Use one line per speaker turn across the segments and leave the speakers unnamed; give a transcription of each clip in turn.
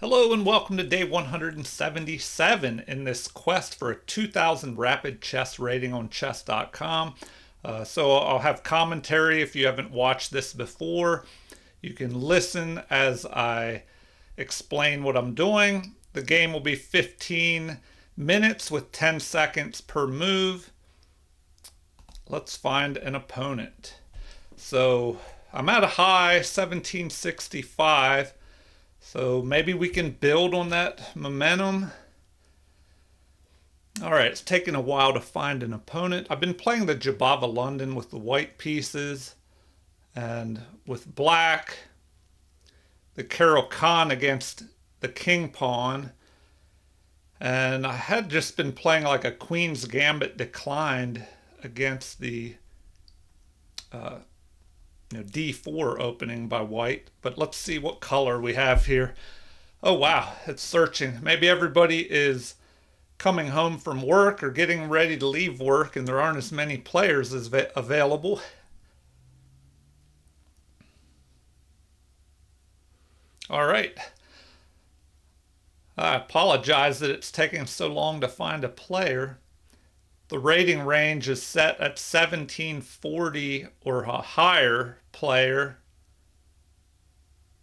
Hello and welcome to day 177 in this quest for a 2000 rapid chess rating on chess.com. So I'll have commentary if you haven't watched this before. You can listen as I explain what I'm doing. The game will be 15 minutes with 10 seconds per move. Let's find an opponent. So I'm at a high 1765. So maybe we can build on that momentum. All right, it's taken a while to find an opponent. I've been playing the Jabava London with the white pieces and with black. The Caro-Kann against the king pawn. And I had just been playing like a Queen's Gambit declined against the d4 opening by white. But let's see what color we have here. Oh wow, it's searching. Maybe everybody is coming home from work or getting ready to leave work and there aren't as many players as available. All right. I apologize that it's taking so long to find a player. The rating range is set at 1740 or a higher player.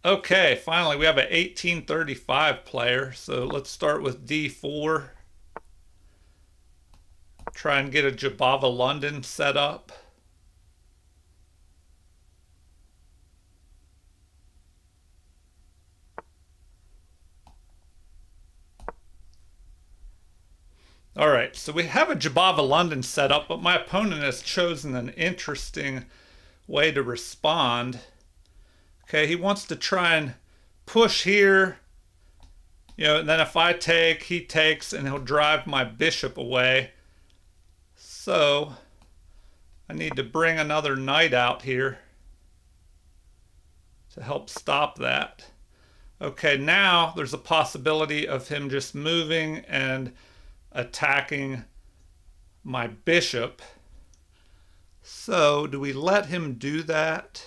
Okay, finally we have an 1835 player. So let's start with d4. Try and get a Jabava London set up. All right, so we have a Jabava London set up, but my opponent has chosen an interesting way to respond. Okay, he wants to try and push here, and then if I take, he takes, and he'll drive my bishop away. So I need to bring another knight out here to help stop that. Okay, now there's a possibility of him just moving and attacking my bishop. So do we let him do that?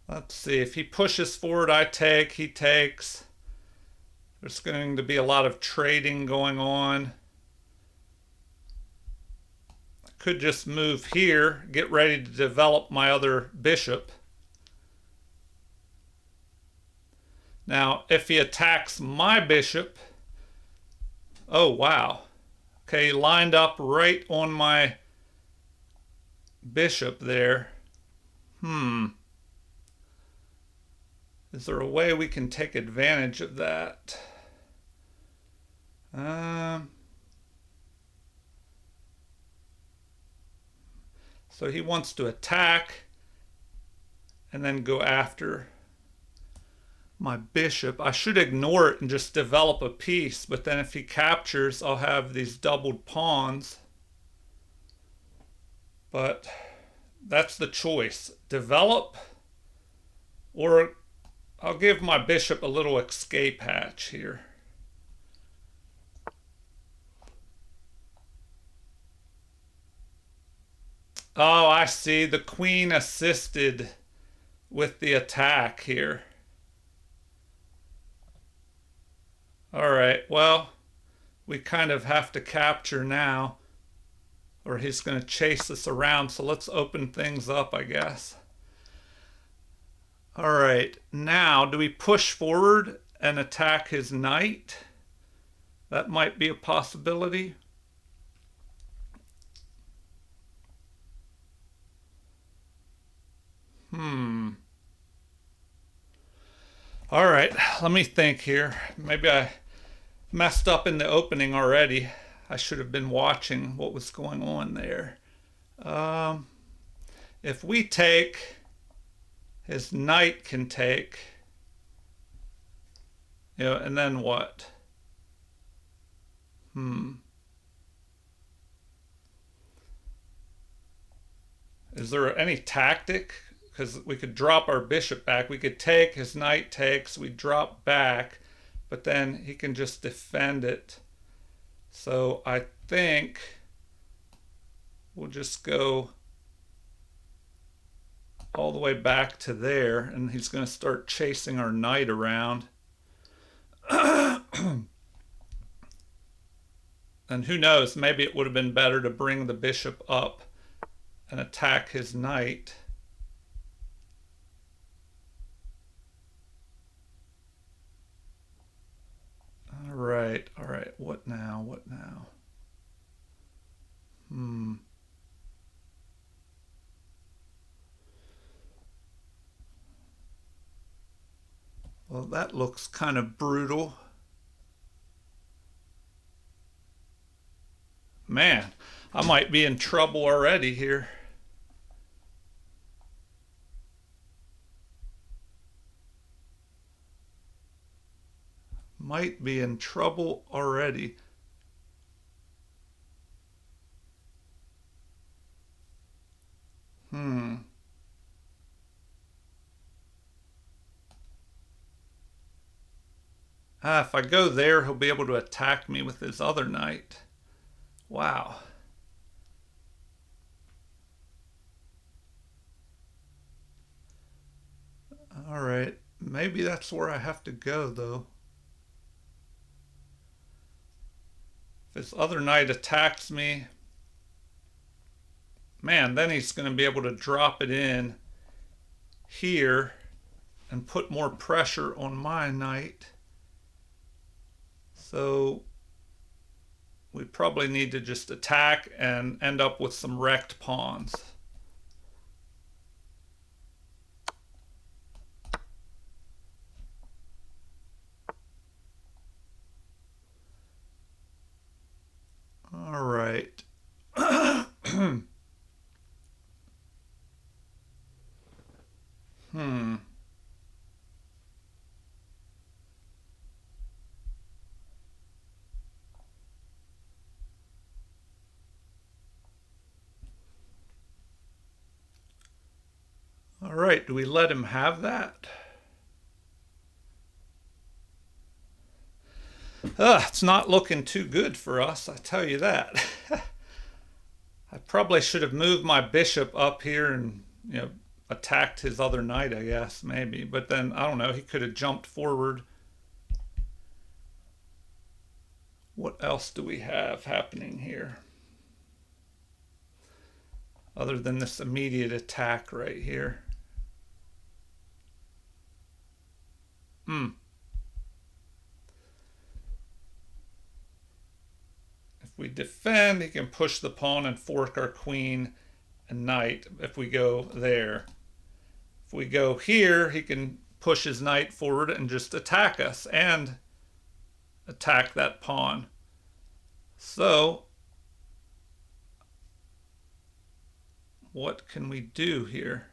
Let's see. If he pushes forward, I take, he takes. There's going to be a lot of trading going on. I could just move here, get ready to develop my other bishop. Now, if he attacks my bishop, oh wow. Okay, lined up right on my bishop there. Is there a way we can take advantage of that? So he wants to attack and then go after my bishop. I should ignore it and just develop a piece, but then if he captures, I'll have these doubled pawns. But that's the choice. Develop, or I'll give my bishop a little escape hatch here. Oh, I see. The queen assisted with the attack here. All right, well, we kind of have to capture now, or he's going to chase us around. So let's open things up, I guess. All right, now do we push forward and attack his knight? That might be a possibility. All right, let me think here. Maybe I messed up in the opening already. I should have been watching what was going on there. If we take, his knight can take, and then what? Is there any tactic? Because we could drop our bishop back. We could take, his knight takes, we drop back, but then he can just defend it. So I think we'll just go all the way back to there, and he's going to start chasing our knight around. And who knows, maybe it would have been better to bring the bishop up and attack his knight. All right, what now? Well, that looks kind of brutal. Man, I might be in trouble already here. Might be in trouble already. If I go there, he'll be able to attack me with his other knight. Wow. All right. Maybe that's where I have to go, though. If his other knight attacks me, man, then he's going to be able to drop it in here and put more pressure on my knight. So we probably need to just attack and end up with some wrecked pawns. All right. All right, do we let him have that? It's not looking too good for us, I tell you that. I probably should have moved my bishop up here and, attacked his other knight, I guess, maybe. But then, I don't know, he could have jumped forward. What else do we have happening here? Other than this immediate attack right here. If we defend, he can push the pawn and fork our queen and knight if we go there. If we go here, he can push his knight forward and just attack us and attack that pawn. So, what can we do here?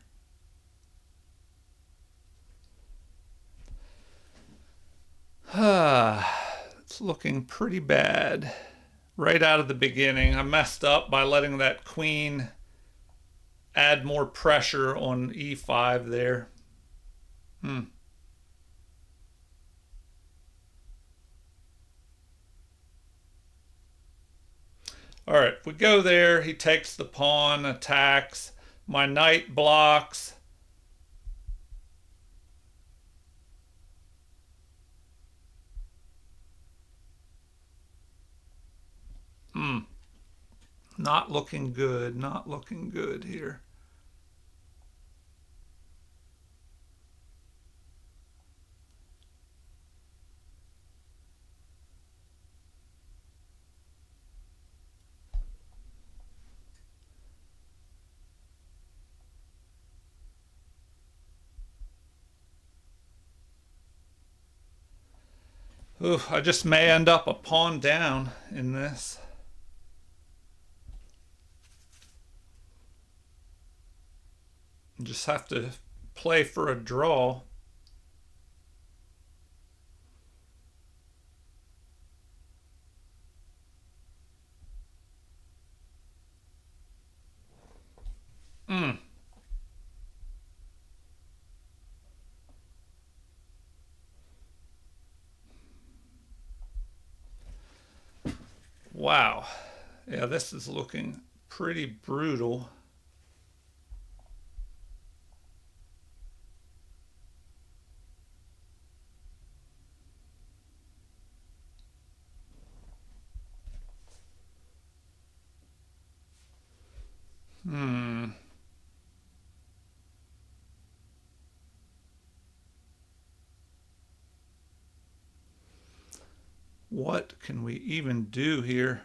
It's looking pretty bad. Right out of the beginning, I messed up by letting that queen add more pressure on e5 there. All right, if we go there, he takes the pawn, attacks. My knight blocks. Not looking good, not looking good here. Ooh, I just may end up a pawn down in this. Just have to play for a draw. Wow. Yeah, this is looking pretty brutal. What can we even do here?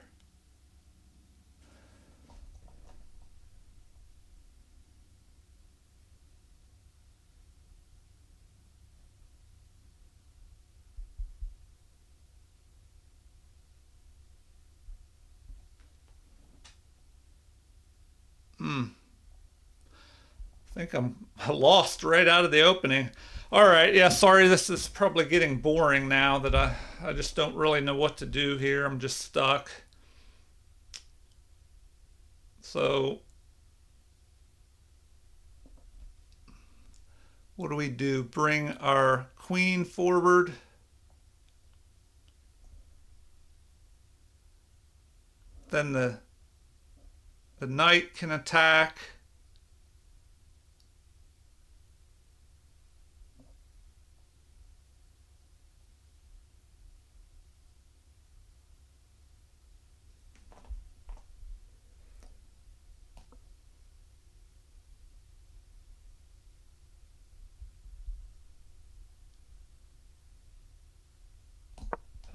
I think I'm lost right out of the opening. All right, yeah, sorry, this is probably getting boring now that I just don't really know what to do here. I'm just stuck. So, what do we do? Bring our queen forward. Then the knight can attack.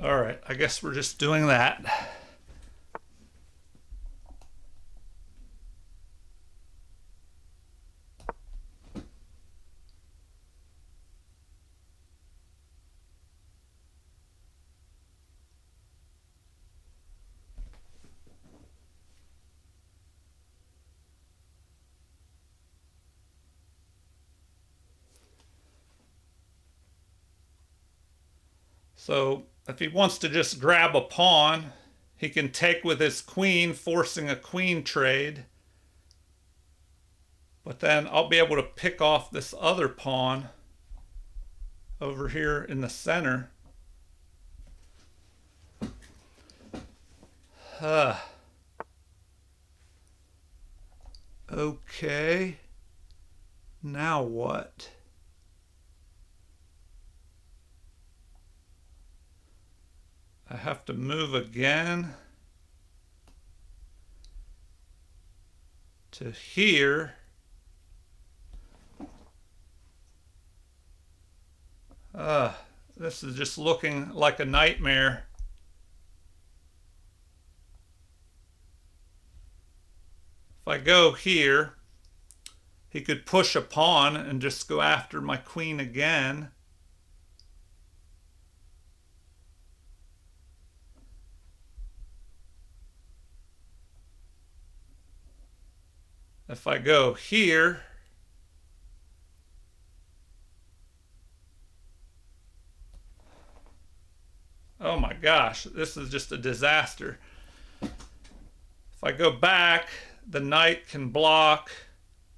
All right, I guess we're just doing that. So if he wants to just grab a pawn, he can take with his queen, forcing a queen trade. But then I'll be able to pick off this other pawn over here in the center. Okay. Now what? I have to move again to here. This is just looking like a nightmare. If I go here, he could push a pawn and just go after my queen again. If I go here, oh my gosh, this is just a disaster. If I go back, the knight can block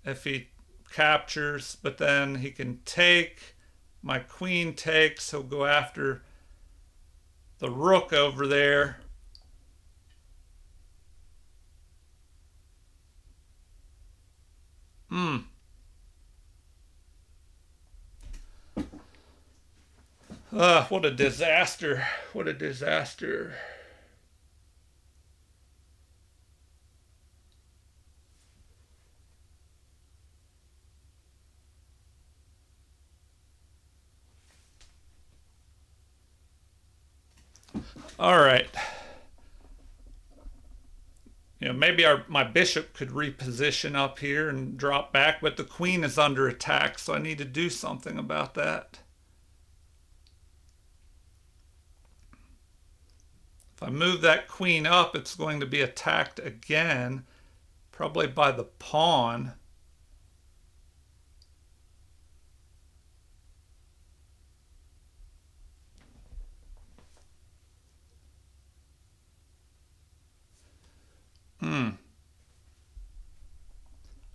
if he captures, but then he can take. My queen takes, he'll go after the rook over there. What a disaster. What a disaster. All right. Maybe my bishop could reposition up here and drop back, but the queen is under attack, so I need to do something about that. If I move that queen up, it's going to be attacked again, probably by the pawn.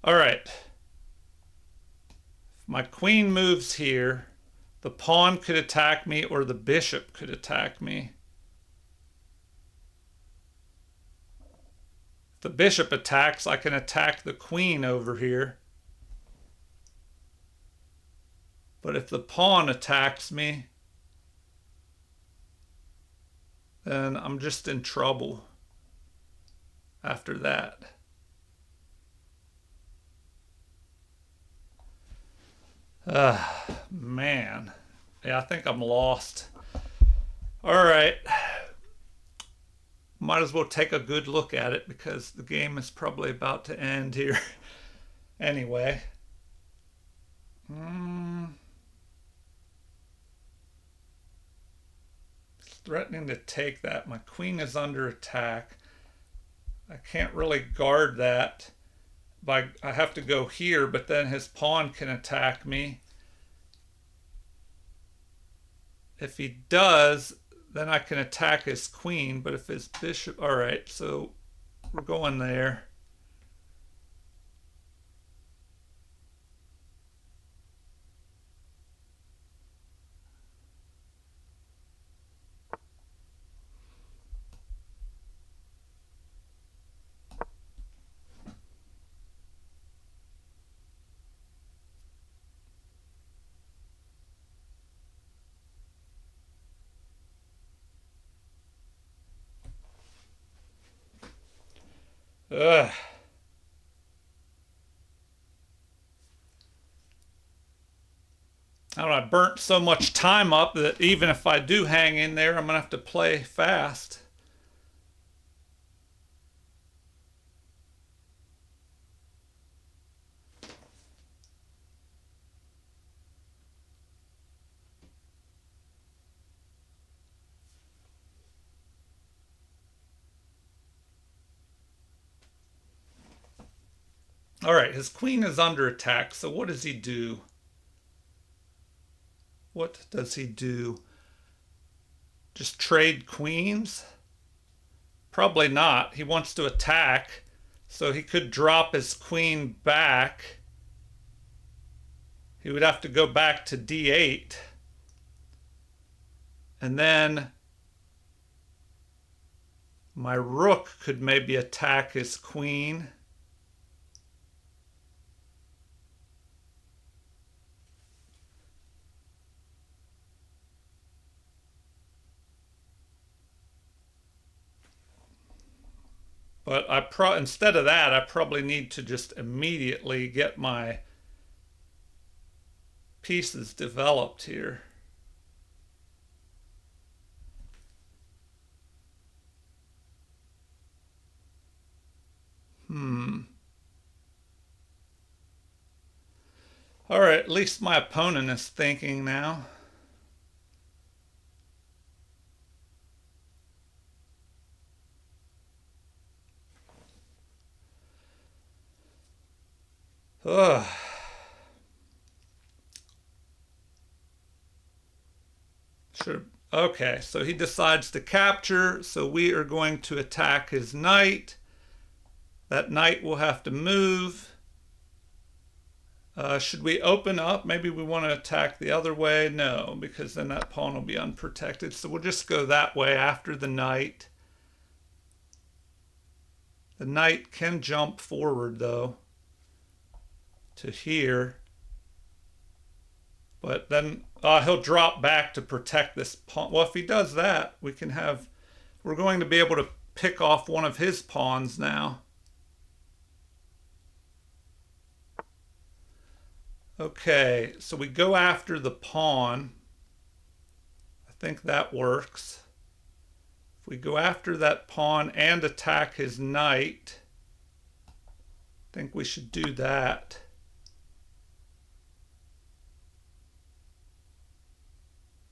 All right. If my queen moves here, the pawn could attack me or the bishop could attack me. If the bishop attacks, I can attack the queen over here. But if the pawn attacks me, then I'm just in trouble after that. Man. Yeah, I think I'm lost. All right. might as well take a good look at it because the game is probably about to end here. Anyway. Threatening to take that. My queen is under attack. I can't really guard that. I have to go here, but then his pawn can attack me. If he does, then I can attack his queen, but if his bishop... All right, so we're going there. Ugh. I don't know, I burnt so much time up that even if I do hang in there, I'm going to have to play fast. All right, his queen is under attack, so what does he do? What does he do? Just trade queens? Probably not. He wants to attack, so he could drop his queen back. He would have to go back to d8. And then my rook could maybe attack his queen. But instead of that, I probably need to just immediately get my pieces developed here. All right, at least my opponent is thinking now. Ugh. Okay, so he decides to capture, so we are going to attack his knight. That knight will have to move. Should we open up? Maybe we want to attack the other way. No, because then that pawn will be unprotected. So we'll just go that way after the knight. The knight can jump forward, though, to here. But then he'll drop back to protect this pawn. Well, if he does that, we're going to be able to pick off one of his pawns now. Okay, so we go after the pawn. I think that works. If we go after that pawn and attack his knight, I think we should do that.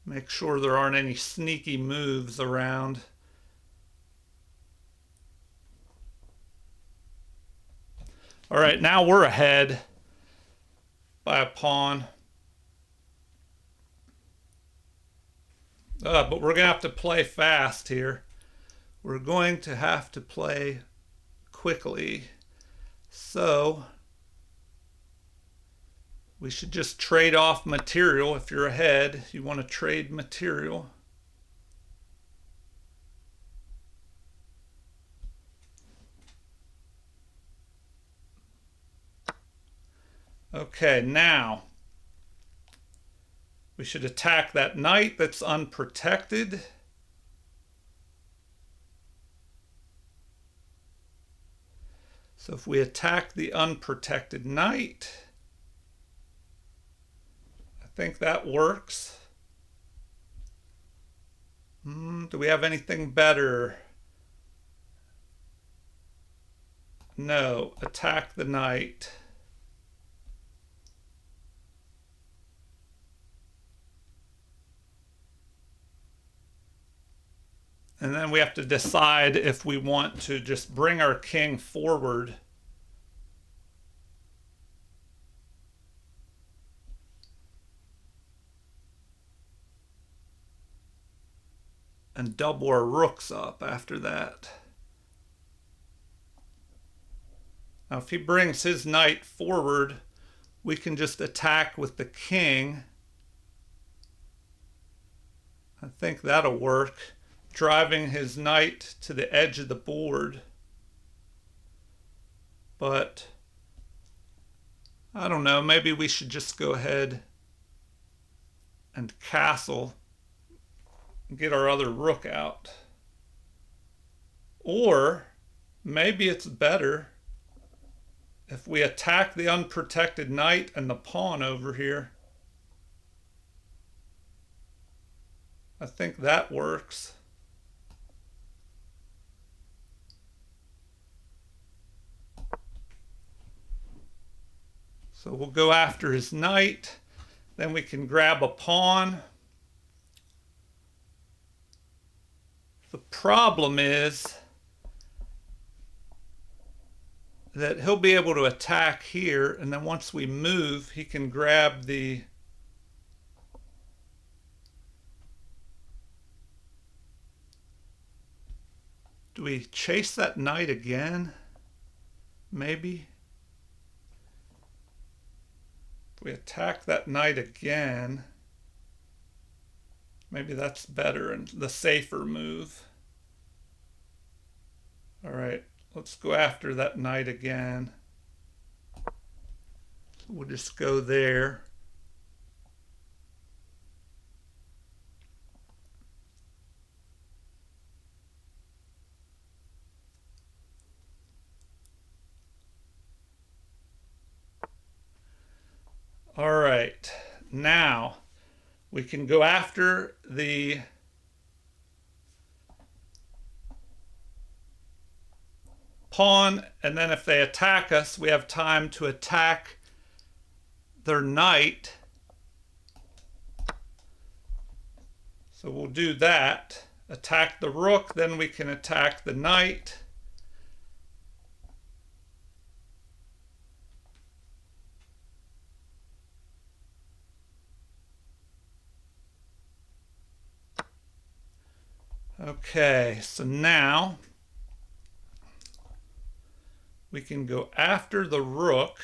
Make sure there aren't any sneaky moves around. All right, now we're ahead by a pawn. But we're going to have to play fast here. We're going to have to play quickly. So we should just trade off material. If you're ahead, you want to trade material. Okay, now we should attack that knight that's unprotected. So if we attack the unprotected knight, I think that works. Do we have anything better? No, attack the knight. And then we have to decide if we want to just bring our king forward. And double our rooks up after that. Now, if he brings his knight forward, we can just attack with the king. I think that'll work. Driving his knight to the edge of the board. But I don't know, maybe we should just go ahead and castle and get our other rook out. Or maybe it's better if we attack the unprotected knight and the pawn over here. I think that works. So we'll go after his knight. Then we can grab a pawn. The problem is that he'll be able to attack here, and then once we move, he can grab the do we chase that knight again? Maybe. If we attack that knight again, maybe that's better and the safer move. All right. Let's go after that knight again. We'll just go there. All right. Now we can go after the pawn, and then if they attack us, we have time to attack their knight. So we'll do that. Attack the rook, then we can attack the knight. Okay, so now we can go after the rook.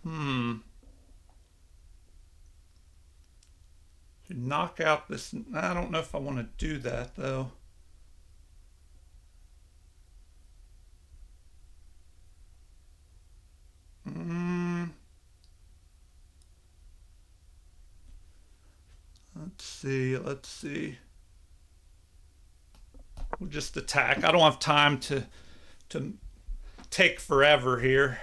To knock out this, I don't know if I want to do that though. Let's see. We'll just attack. I don't have time to take forever here.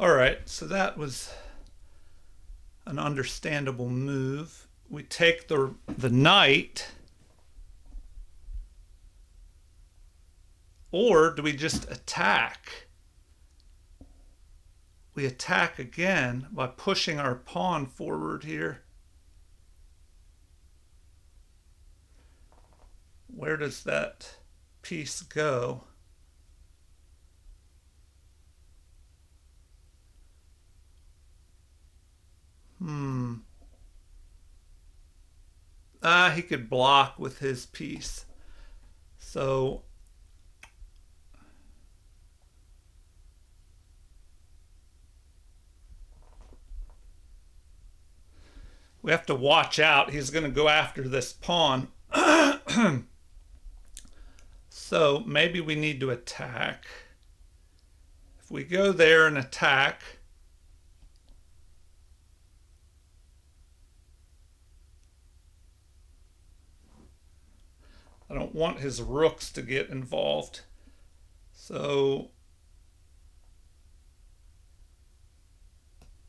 All right, so that was an understandable move. We take the knight, or do we just attack? We attack again by pushing our pawn forward here. Where does that piece go? He could block with his piece. So We have to watch out. He's going to go after this pawn. So maybe we need to attack. If we go there and attack, I don't want his rooks to get involved. So,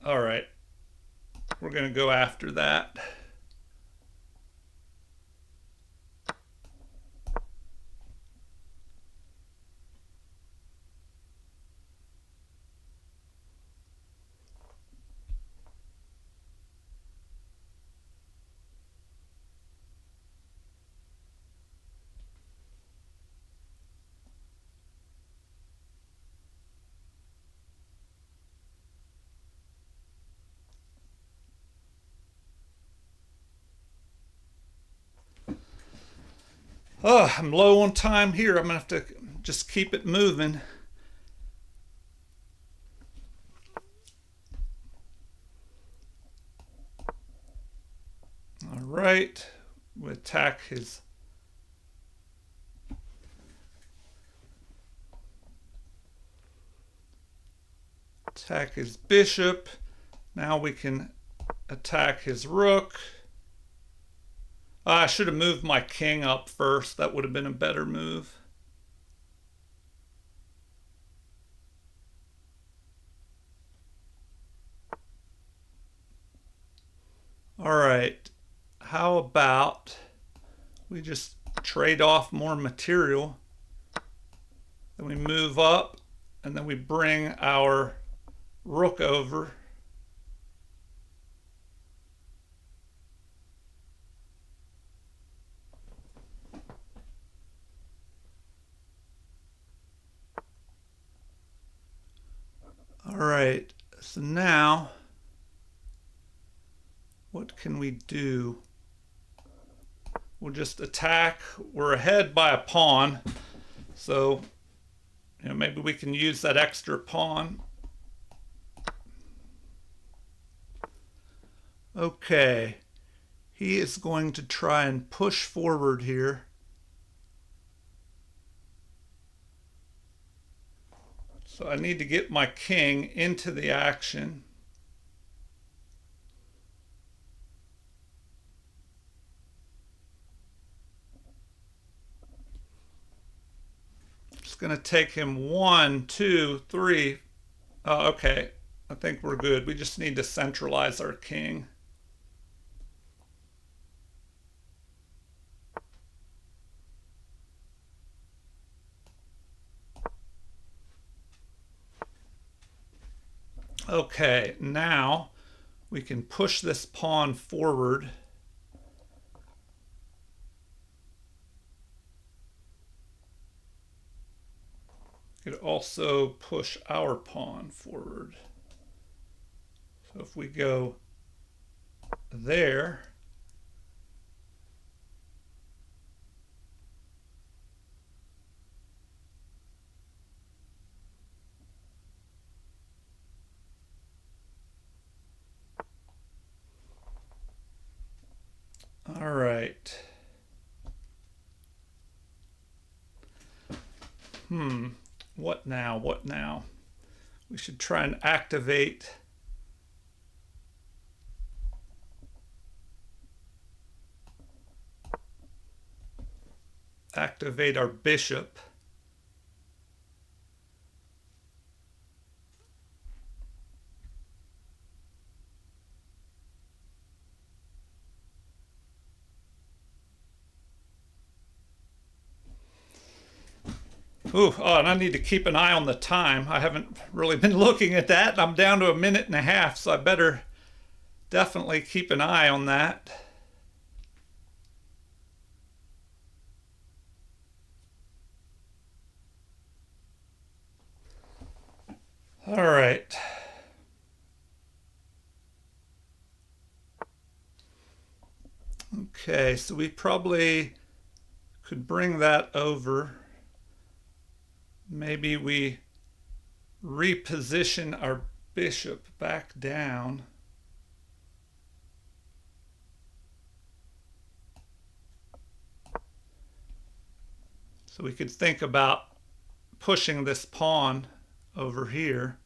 all right, we're going to go after that. Oh, I'm low on time here. I'm going to have to just keep it moving. All right, we attack his bishop. Now we can attack his rook. I should have moved my king up first. That would have been a better move. All right, how about we just trade off more material, then we move up, and then we bring our rook over. All right, so now what can we do? We'll just attack. We're ahead by a pawn, so maybe we can use that extra pawn. Okay, he is going to try and push forward here. So I need to get my king into the action. It's going to take him 1, 2, 3. Okay, I think we're good. We just need to centralize our king. Okay, now we can push this pawn forward. We could also push our pawn forward. So if we go there, all right. What now? What now? We should try and activate our bishop. Ooh, oh, and I need to keep an eye on the time. I haven't really been looking at that. I'm down to 1.5 minutes, so I better definitely keep an eye on that. All right. Okay, so we probably could bring that over. Maybe we reposition our bishop back down. So we could think about pushing this pawn over here.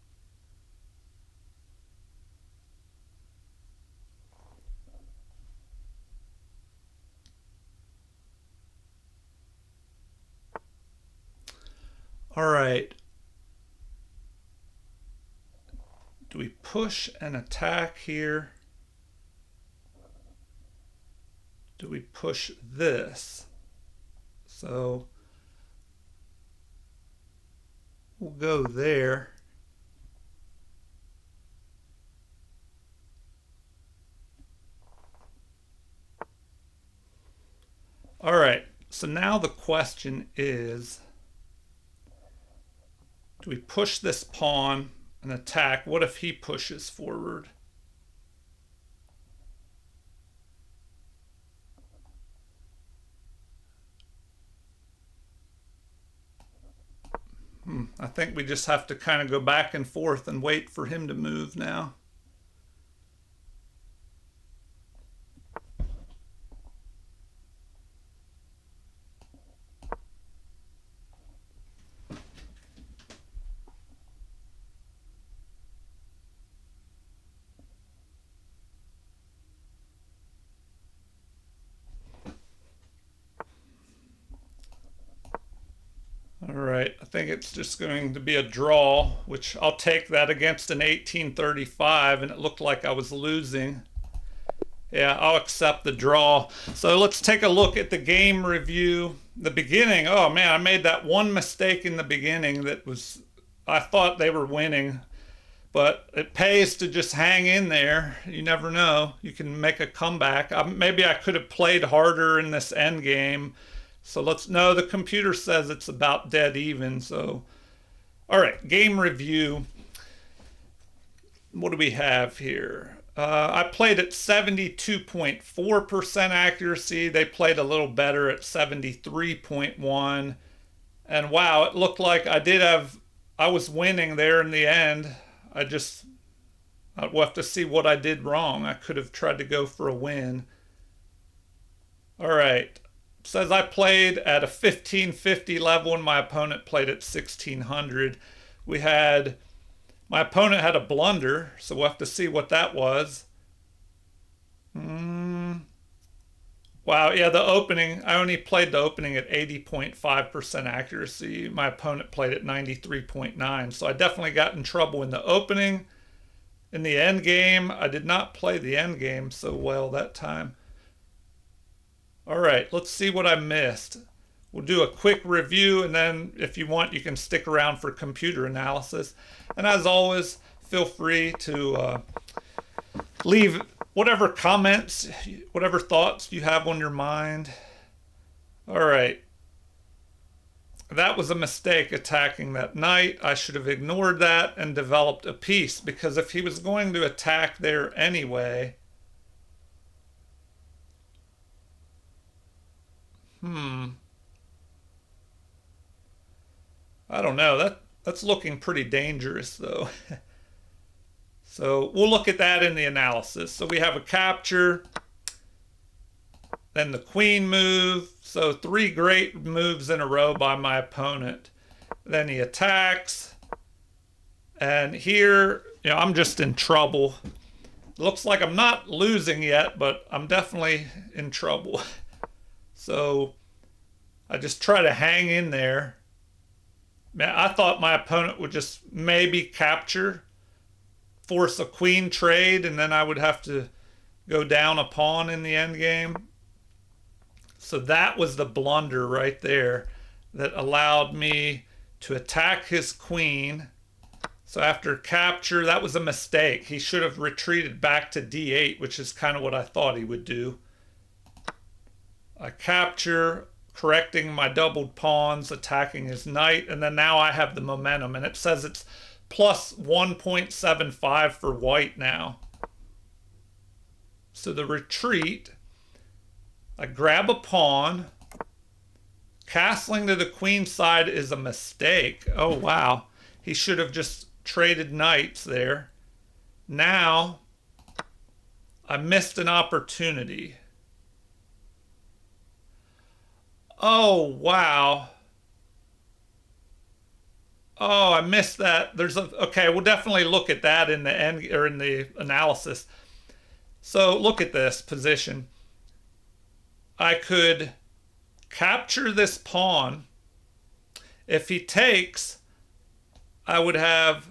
All right. Do we push and attack here? Do we push this? So we'll go there. All right, so now the question is, do we push this pawn and attack? What if he pushes forward? I think we just have to kind of go back and forth and wait for him to move now. All right, I think it's just going to be a draw, which I'll take that against an 1835, and it looked like I was losing. Yeah, I'll accept the draw. So let's take a look at the game review. The beginning, oh man, I made that one mistake in the beginning that was, I thought they were winning, but it pays to just hang in there. You never know. You can make a comeback. Maybe I could have played harder in this end game. So let's know, the computer says it's about dead even. So, all right, game review. What do we have here? I played at 72.4% accuracy. They played a little better at 73.1. And wow, it looked like I was winning there in the end. I'll have to see what I did wrong. I could have tried to go for a win. All right. Says I played at a 1550 level and my opponent played at 1600. My opponent had a blunder, so we'll have to see what that was. Wow, yeah, the opening, I only played the opening at 80.5% accuracy. My opponent played at 93.9, so I definitely got in trouble in the opening. In the end game, I did not play the end game so well that time. All right, let's see what I missed. We'll do a quick review, and then if you want, you can stick around for computer analysis. And as always, feel free to leave whatever comments, whatever thoughts you have on your mind. All right. That was a mistake attacking that knight. I should have ignored that and developed a piece, because if he was going to attack there anyway, I don't know. That's looking pretty dangerous though. So we'll look at that in the analysis. So we have a capture, then the queen move. So 3 great moves in a row by my opponent. Then he attacks. And here, I'm just in trouble. Looks like I'm not losing yet, but I'm definitely in trouble. So I just try to hang in there. Man, I thought my opponent would just maybe capture, force a queen trade, and then I would have to go down a pawn in the end game. So that was the blunder right there that allowed me to attack his queen. So after capture, that was a mistake. He should have retreated back to d8, which is kind of what I thought he would do. I capture, correcting my doubled pawns, attacking his knight, and then now I have the momentum, and it says it's plus 1.75 for white now. So the retreat, I grab a pawn. Castling to the queen side is a mistake. Oh, wow. He should have just traded knights there. Now, I missed an opportunity. Oh, wow. Oh, I missed that. Okay, we'll definitely look at that in the end or in the analysis. So look at this position. I could capture this pawn. If he takes, I would have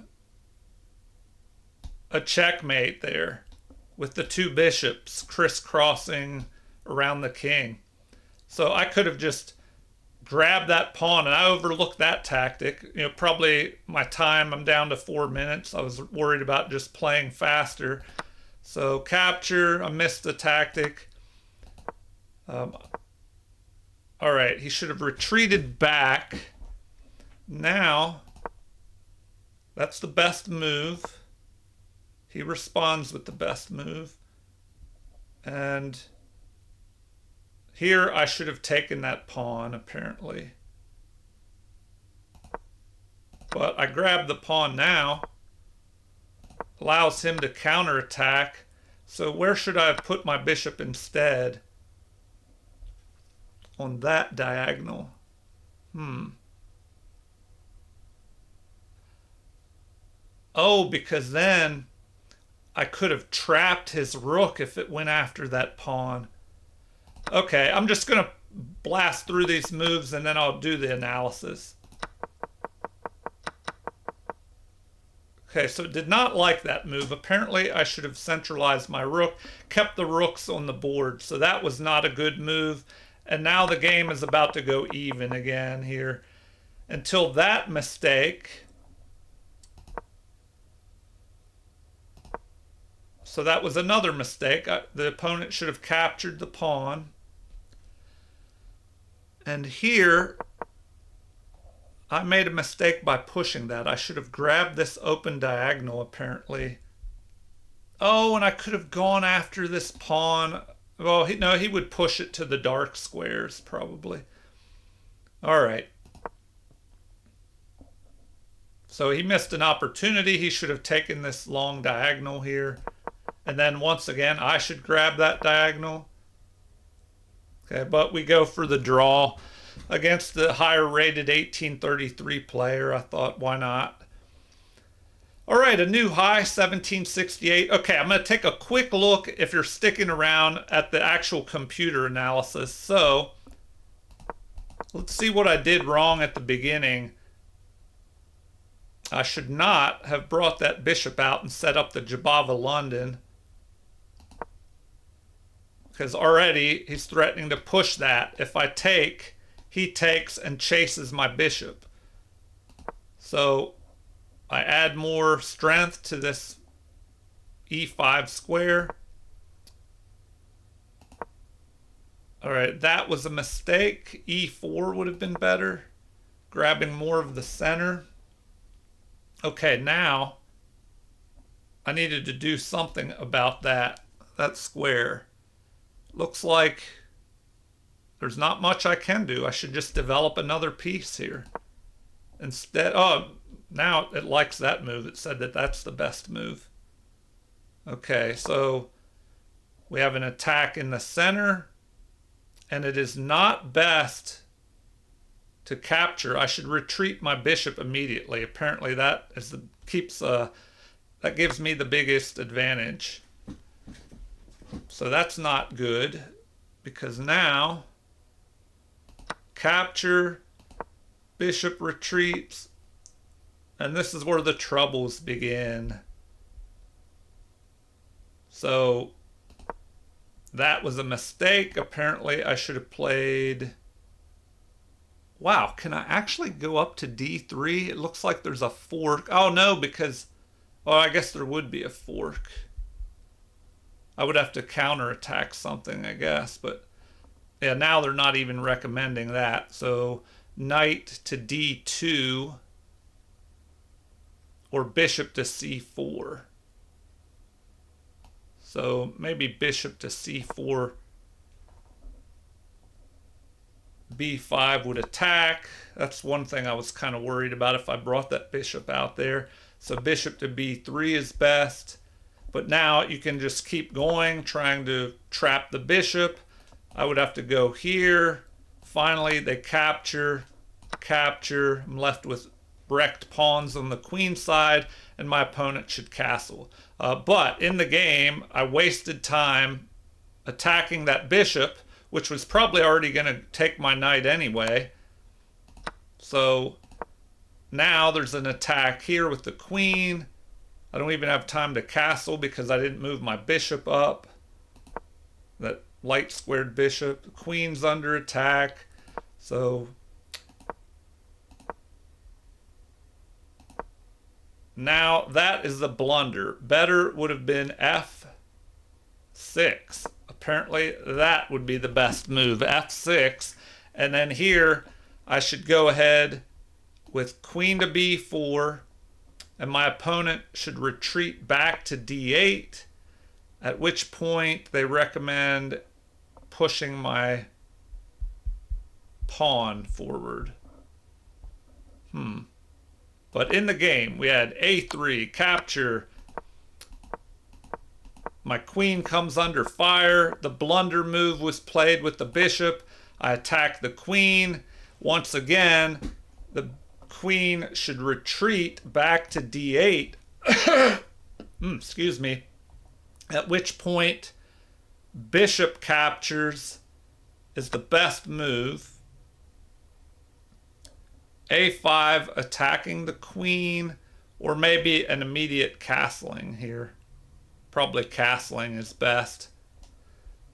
a checkmate there with the two bishops crisscrossing around the king. So I could have just grabbed that pawn, and I overlooked that tactic. Probably my time, I'm down to 4 minutes. I was worried about just playing faster. So capture, I missed the tactic. All right, he should have retreated back. Now, that's the best move. He responds with the best move. And here I should have taken that pawn, apparently. But I grabbed the pawn now. Allows him to counterattack. So where should I have put my bishop instead? On that diagonal. Oh, because then I could have trapped his rook if it went after that pawn. Okay, I'm just going to blast through these moves and then I'll do the analysis. Okay, so did not like that move. Apparently, I should have centralized my rook, kept the rooks on the board. So that was not a good move. And now the game is about to go even again here. Until that mistake. So that was another mistake. The opponent should have captured the pawn. And here, I made a mistake by pushing that. I should have grabbed this open diagonal, apparently. Oh, and I could have gone after this pawn. Well, no, he would push it to the dark squares, probably. All right. So he missed an opportunity. He should have taken this long diagonal here. And then once again, I should grab that diagonal. Okay, but we go for the draw against the higher rated 1833 player. I thought, why not? All right, a new high, 1768. Okay, I'm going to take a quick look, if you're sticking around, at the actual computer analysis. So let's see what I did wrong at the beginning. I should not have brought that bishop out and set up the Jabava London, because already he's threatening to push that. If I take, he takes and chases my bishop. So I add more strength to this e5 square. All right, that was a mistake. e4 would have been better, grabbing more of the center. Okay, now I needed to do something about that square. Looks like there's not much I can do. I should just develop another piece here. Instead, oh, now it likes that move. It said that that's the best move. Okay, so we have an attack in the center, and it is not best to capture. I should retreat my bishop immediately. Apparently that that gives me the biggest advantage. So that's not good, because now capture, bishop retreats, and this is where the troubles begin. So that was a mistake. Apparently I should have played... Wow, can I actually go up to d3? It looks like there's a fork. Oh no, because... Oh, I guess there would be a fork. I would have to counterattack something, I guess, but yeah, now they're not even recommending that. So knight to d2 or bishop to c4. So maybe bishop to c4. b5 would attack. That's one thing I was kind of worried about if I brought that bishop out there. So bishop to b3 is best. But now you can just keep going, trying to trap the bishop. I would have to go here. Finally, they capture. I'm left with wrecked pawns on the queen side, and my opponent should castle. But in the game, I wasted time attacking that bishop, which was probably already going to take my knight anyway. So now there's an attack here with the queen. I don't even have time to castle because I didn't move my bishop up. That light squared bishop. The queen's under attack. So now that is the blunder. Better would have been f6. Apparently that would be the best move, f6. And then here I should go ahead with queen to b4, and my opponent should retreat back to d8, at which point they recommend pushing my pawn forward. But in the game, we had a3, capture. My queen comes under fire. The blunder move was played with the bishop. I attack the queen. Once again, the queen should retreat back to d8. Excuse me. At which point, bishop captures is the best move. a5, attacking the queen, or maybe an immediate castling here. Probably castling is best.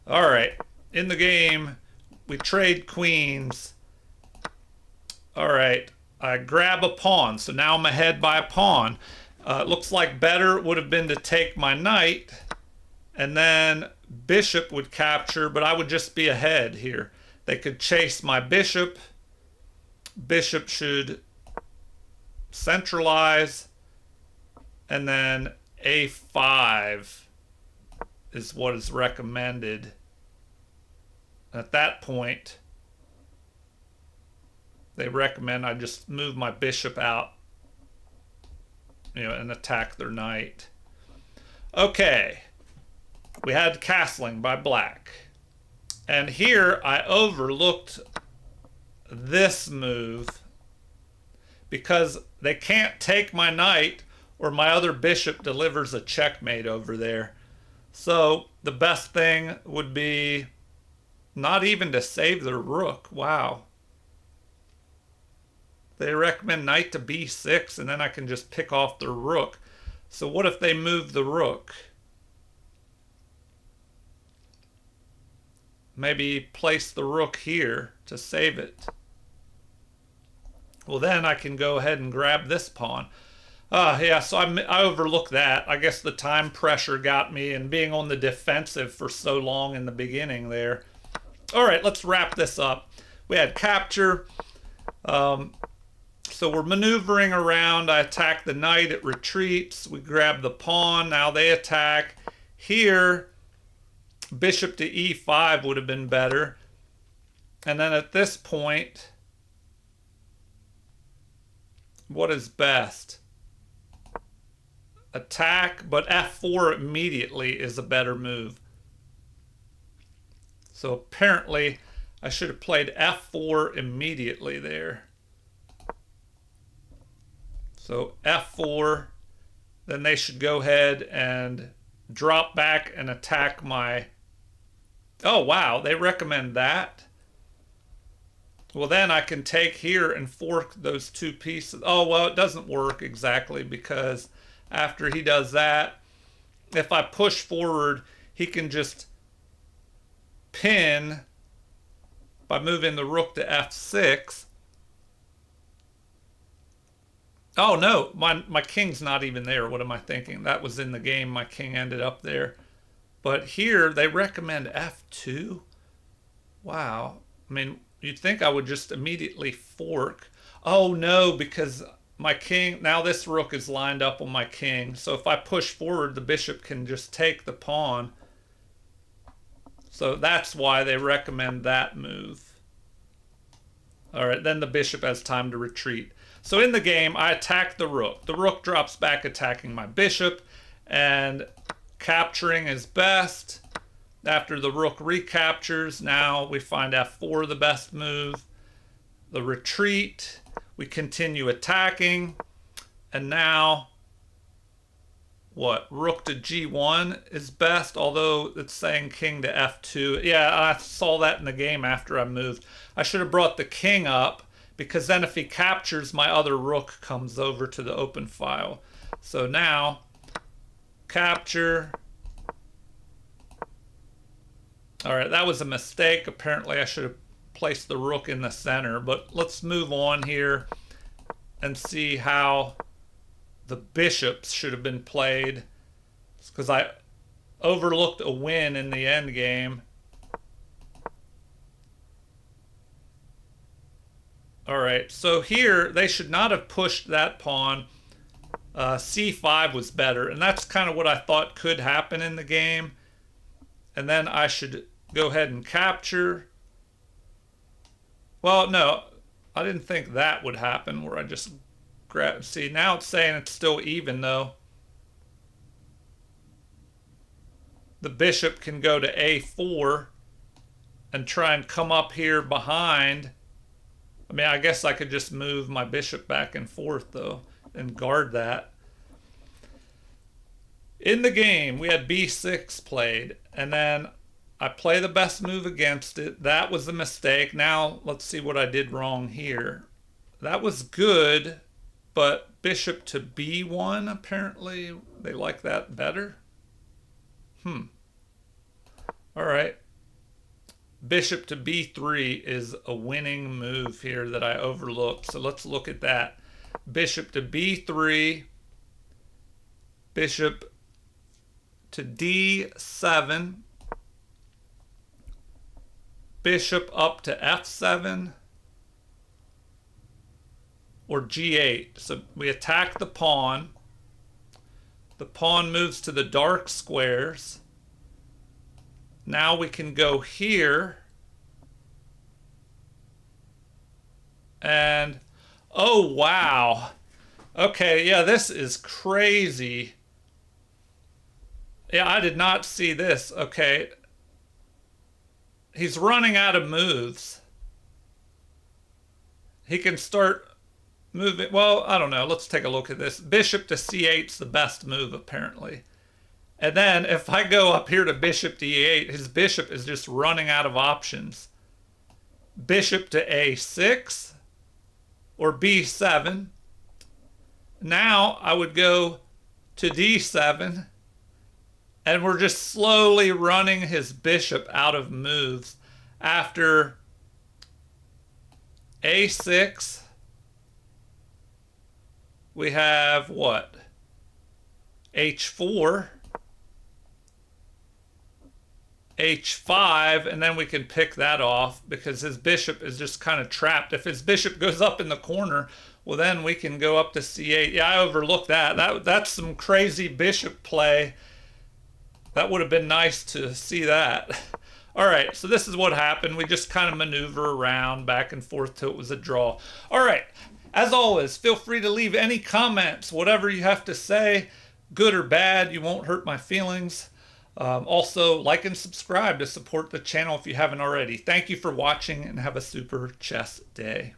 All right, in the game, we trade queens. All right, I grab a pawn, so now I'm ahead by a pawn. It looks like better would have been to take my knight, and then bishop would capture, but I would just be ahead here. They could chase my bishop. Bishop should centralize, and then a5 is what is recommended. At that point, they recommend I just move my bishop out, and attack their knight. Okay, we had castling by black. And here I overlooked this move because they can't take my knight or my other bishop delivers a checkmate over there. So the best thing would be not even to save their rook. Wow. They recommend knight to b6, and then I can just pick off their rook. So what if they move the rook? Maybe place the rook here to save it. Well, then I can go ahead and grab this pawn. Yeah, so I overlooked that. I guess the time pressure got me, and being on the defensive for so long in the beginning there. All right, let's wrap this up. We had capture. So we're maneuvering around. I attack the knight, it retreats. We grab the pawn, now they attack. Here, bishop to e5 would have been better. And then at this point, what is best? Attack, but f4 immediately is a better move. So apparently, I should have played f4 immediately there. So f4, then they should go ahead and drop back and attack my... Oh, wow, they recommend that. Well, then I can take here and fork those two pieces. Oh, well, it doesn't work exactly because after he does that, if I push forward, he can just pin by moving the rook to f6. Oh, no, my king's not even there. What am I thinking? That was in the game. My king ended up there. But here, they recommend f2. Wow. I mean, you'd think I would just immediately fork. Oh, no, because my king, now this rook is lined up on my king. So if I push forward, the bishop can just take the pawn. So that's why they recommend that move. All right, then the bishop has time to retreat. So in the game, I attack the rook. The rook drops back attacking my bishop, and capturing is best. After the rook recaptures, now we find f4 the best move. The retreat, We continue attacking. And now, what? Rook to g1 is best, although it's saying king to f2. Yeah, I saw that in the game after I moved. I should have brought the king up, because then if he captures, my other rook comes over to the open file. So now, capture. All right, that was a mistake. Apparently, I should have placed the rook in the center. But let's move on here and see how the bishops should have been played, because I overlooked a win in the end game. All right, so here they should not have pushed that pawn. C5 was better, and that's kind of what I thought could happen in the game. And then I should go ahead and capture. Well, no, I didn't think that would happen, where I just grab. See, now it's saying it's still even, though. The bishop can go to a4 and try and come up here behind. I mean, I guess I could just move my bishop back and forth, though, and guard that. In the game, we had b6 played, and then I play the best move against it. That was a mistake. Now, let's see what I did wrong here. That was good, but bishop to b1, apparently they like that better. All right. Bishop to b3 is a winning move here that I overlooked. So let's look at that. Bishop to b3. Bishop to d7. Bishop up to f7. Or g8. So we attack the pawn. The pawn moves to the dark squares. Now we can go here. And, oh, wow. Okay, yeah, this is crazy. Yeah, I did not see this. Okay. He's running out of moves. He can start moving. Well, I don't know. Let's take a look at this. Bishop to c8 is the best move, apparently. And then if I go up here to bishop to e8, his bishop is just running out of options. Bishop to a6 or b7. Now I would go to d7, and we're just slowly running his bishop out of moves. After a6, we have what? h4. h5, and then we can pick that off because his bishop is just kind of trapped. If his bishop goes up in the corner, well, then we can go up to c8. Yeah, I overlooked that. That's some crazy bishop play. That would have been nice to see that. All right, so this is what happened. We just kind of maneuver around back and forth till it was a draw. All right, as always, feel free to leave any comments, whatever you have to say, good or bad. You won't hurt my feelings. Also, like and subscribe to support the channel if you haven't already. Thank you for watching, and have a super chess day.